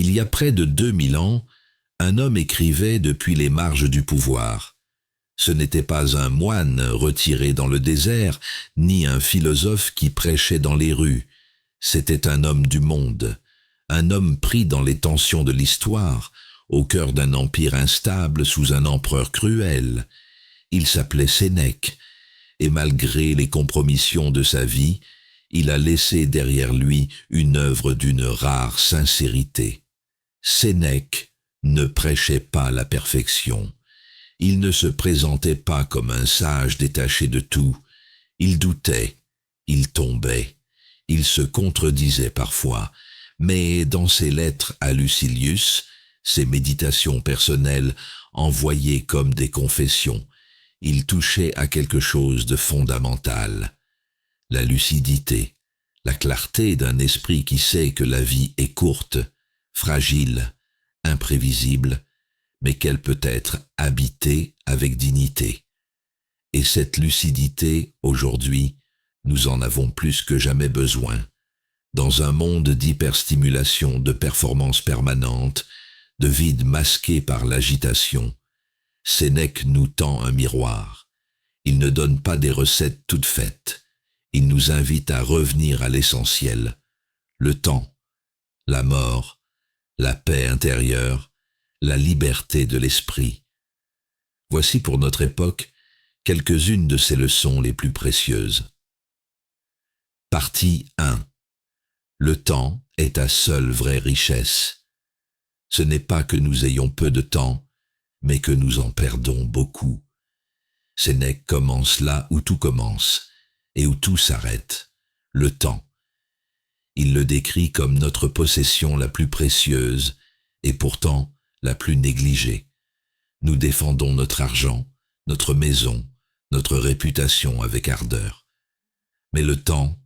Il y a près de 2000 ans, un homme écrivait depuis les marges du pouvoir. Ce n'était pas un moine retiré dans le désert, ni un philosophe qui prêchait dans les rues. C'était un homme du monde, un homme pris dans les tensions de l'histoire, au cœur d'un empire instable sous un empereur cruel. Il s'appelait Sénèque, et malgré les compromissions de sa vie, il a laissé derrière lui une œuvre d'une rare sincérité. Sénèque ne prêchait pas la perfection. Il ne se présentait pas comme un sage détaché de tout. Il doutait, il tombait, il se contredisait parfois, mais dans ses lettres à Lucilius, ses méditations personnelles envoyées comme des confessions, il touchait à quelque chose de fondamental. La lucidité, la clarté d'un esprit qui sait que la vie est courte, fragile, imprévisible, mais qu'elle peut être habitée avec dignité. Et cette lucidité, aujourd'hui, nous en avons plus que jamais besoin. Dans un monde d'hyperstimulation, de performance permanente, de vide masqué par l'agitation, Sénèque nous tend un miroir. Il ne donne pas des recettes toutes faites. Il nous invite à revenir à l'essentiel. Le temps, la mort, la paix intérieure, la liberté de l'esprit. Voici pour notre époque quelques-unes de ces leçons les plus précieuses. Partie 1. Le temps est ta seule vraie richesse. Ce n'est pas que nous ayons peu de temps, mais que nous en perdons beaucoup. Sénèque commence là où tout commence, et où tout s'arrête, le temps. Il le décrit comme notre possession la plus précieuse, et pourtant la plus négligée. Nous défendons notre argent, notre maison, notre réputation avec ardeur. Mais le temps,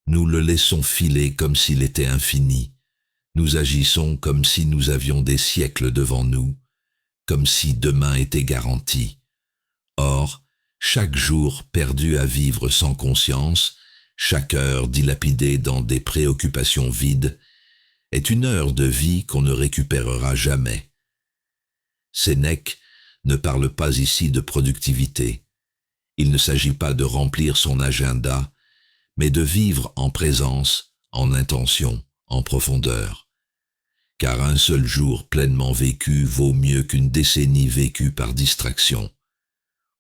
nous le laissons filer comme s'il était infini. Nous agissons comme si nous avions des siècles devant nous, comme si demain était garanti. Or, chaque jour perdu à vivre sans conscience, chaque heure dilapidée dans des préoccupations vides, est une heure de vie qu'on ne récupérera jamais. Sénèque ne parle pas ici de productivité. Il ne s'agit pas de remplir son agenda, mais de vivre en présence, en intention, en profondeur. Car un seul jour pleinement vécu vaut mieux qu'une décennie vécue par distraction.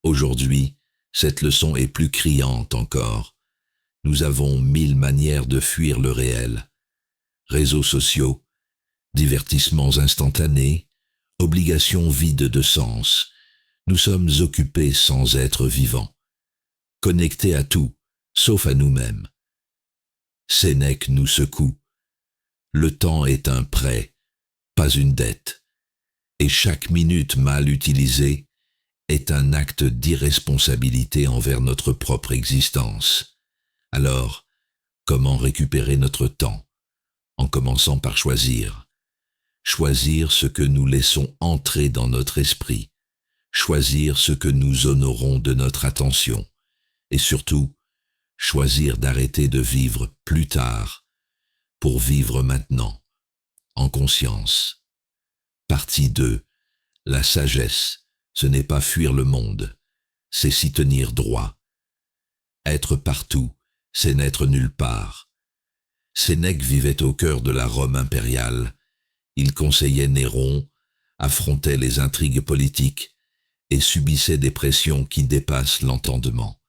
Aujourd'hui, cette leçon est plus criante encore. Nous avons 1000 manières de fuir le réel. Réseaux sociaux, divertissements instantanés, obligations vides de sens. Nous sommes occupés sans être vivants. Connectés à tout, sauf à nous-mêmes. Sénèque nous secoue. Le temps est un prêt, pas une dette. Et chaque minute mal utilisée est un acte d'irresponsabilité envers notre propre existence. Alors, comment récupérer notre temps? En commençant par choisir. Choisir ce que nous laissons entrer dans notre esprit. Choisir ce que nous honorons de notre attention. Et surtout, choisir d'arrêter de vivre plus tard pour vivre maintenant, en conscience. Partie 2. La sagesse, ce n'est pas fuir le monde, c'est s'y tenir droit. Être partout, c'est n'être nulle part. Sénèque vivait au cœur de la Rome impériale. Il conseillait Néron, affrontait les intrigues politiques et subissait des pressions qui dépassent l'entendement.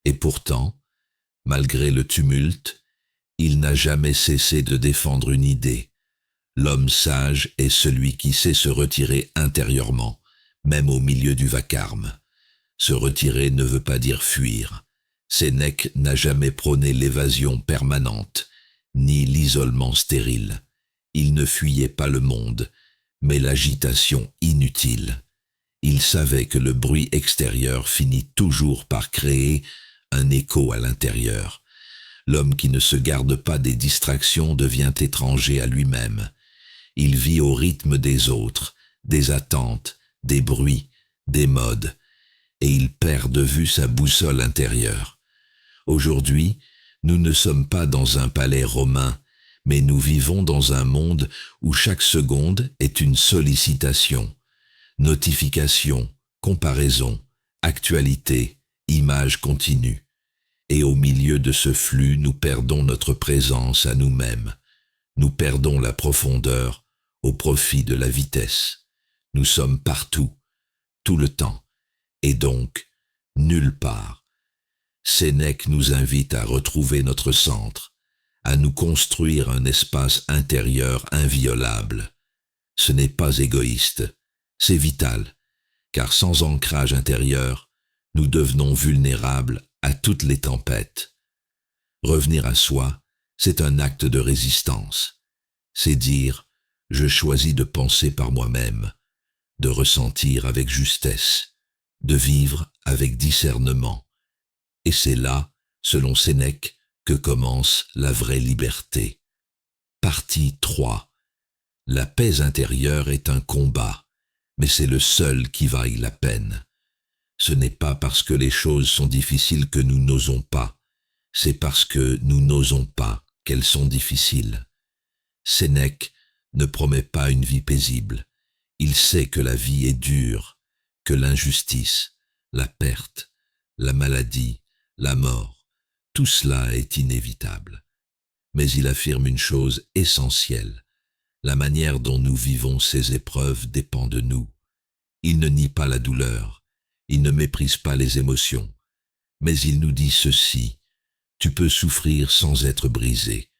Et pourtant, malgré le tumulte, il n'a jamais cessé de défendre une idée. L'homme sage est celui qui sait se retirer intérieurement, même au milieu du vacarme. Se retirer ne veut pas dire fuir. Sénèque n'a jamais prôné l'évasion permanente, ni l'isolement stérile. Il ne fuyait pas le monde, mais l'agitation inutile. Il savait que le bruit extérieur finit toujours par créer un écho à l'intérieur. L'homme qui ne se garde pas des distractions devient étranger à lui-même. Il vit au rythme des autres, des attentes, des bruits, des modes, et il perd de vue sa boussole intérieure. Aujourd'hui, nous ne sommes pas dans un palais romain, Mais nous vivons dans un monde où chaque seconde est une sollicitation, notification, comparaison, actualité, image continue. Et au milieu de ce flux, nous perdons notre présence à nous-mêmes. Nous perdons la profondeur au profit de la vitesse. Nous sommes partout, tout le temps, et donc nulle part. Sénèque nous invite à retrouver notre centre, à nous construire un espace intérieur inviolable. Ce n'est pas égoïste, c'est vital, car sans ancrage intérieur, nous devenons vulnérables à toutes les tempêtes. Revenir à soi, c'est un acte de résistance. C'est dire « je choisis de penser par moi-même », de ressentir avec justesse, de vivre avec discernement. Et c'est là, selon Sénèque, que commence la vraie liberté. Partie 3. La paix intérieure est un combat, mais c'est le seul qui vaille la peine. Ce n'est pas parce que les choses sont difficiles que nous n'osons pas, c'est parce que nous n'osons pas qu'elles sont difficiles. Sénèque ne promet pas une vie paisible. Il sait que la vie est dure, que l'injustice, la perte, la maladie, la mort, tout cela est inévitable. Mais il affirme une chose essentielle. La manière dont nous vivons ces épreuves dépend de nous. Il ne nie pas la douleur, il ne méprise pas les émotions, mais il nous dit ceci: tu peux souffrir sans être brisé,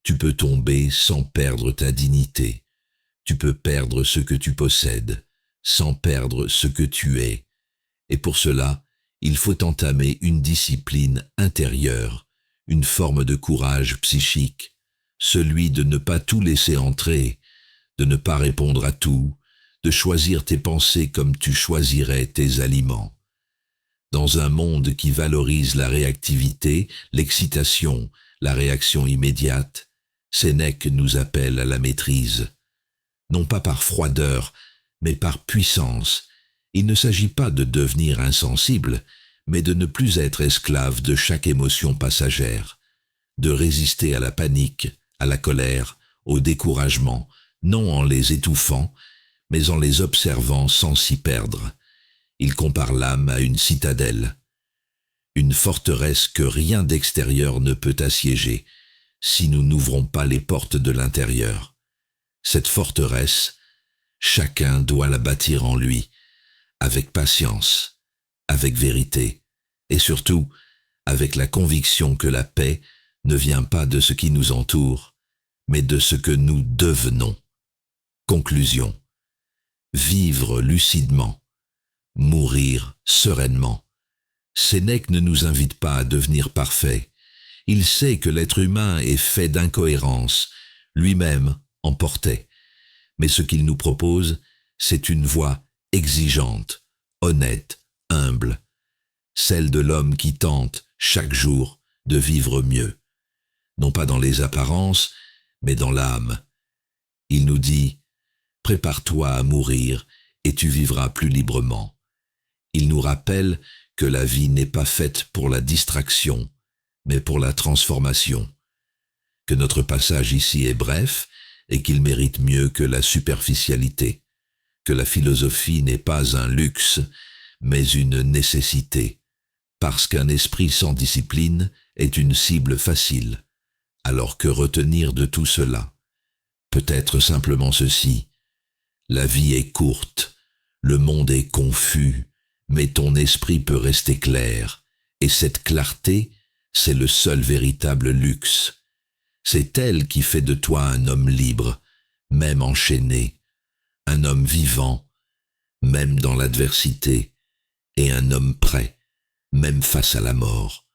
tu peux tomber sans perdre ta dignité, tu peux perdre ce que tu possèdes, sans perdre ce que tu es. Et pour cela, il faut entamer une discipline intérieure, une forme de courage psychique, celui de ne pas tout laisser entrer, de ne pas répondre à tout, de choisir tes pensées comme tu choisirais tes aliments. Dans un monde qui valorise la réactivité, l'excitation, la réaction immédiate, Sénèque nous appelle à la maîtrise. Non pas par froideur, mais par puissance. Il ne s'agit pas de devenir insensible, mais de ne plus être esclave de chaque émotion passagère, de résister à la panique, à la colère, au découragement, non en les étouffant, mais en les observant sans s'y perdre. Il compare l'âme à une citadelle, une forteresse que rien d'extérieur ne peut assiéger si nous n'ouvrons pas les portes de l'intérieur. Cette forteresse, chacun doit la bâtir en lui, avec patience, avec vérité, et surtout avec la conviction que la paix ne vient pas de ce qui nous entoure, mais de ce que nous devenons. Conclusion. Vivre lucidement, mourir sereinement. Sénèque ne nous invite pas à devenir parfait. Il sait que l'être humain est fait d'incohérences, lui-même en portait. Mais ce qu'il nous propose, c'est une voie exigeante, honnête, humble, celle de l'homme qui tente, chaque jour, de vivre mieux. Non pas dans les apparences, mais dans l'âme. Il nous dit « Prépare-toi à mourir et tu vivras plus librement ». Il nous rappelle que la vie n'est pas faite pour la distraction, mais pour la transformation, que notre passage ici est bref et qu'il mérite mieux que la superficialité, que la philosophie n'est pas un luxe, mais une nécessité, parce qu'un esprit sans discipline est une cible facile, alors que retenir de tout cela peut être simplement ceci: la vie est courte, le monde est confus, mais ton esprit peut rester clair, et cette clarté, c'est le seul véritable luxe. C'est elle qui fait de toi un homme libre, même enchaîné, un homme vivant, même dans l'adversité, et un homme prêt, même face à la mort.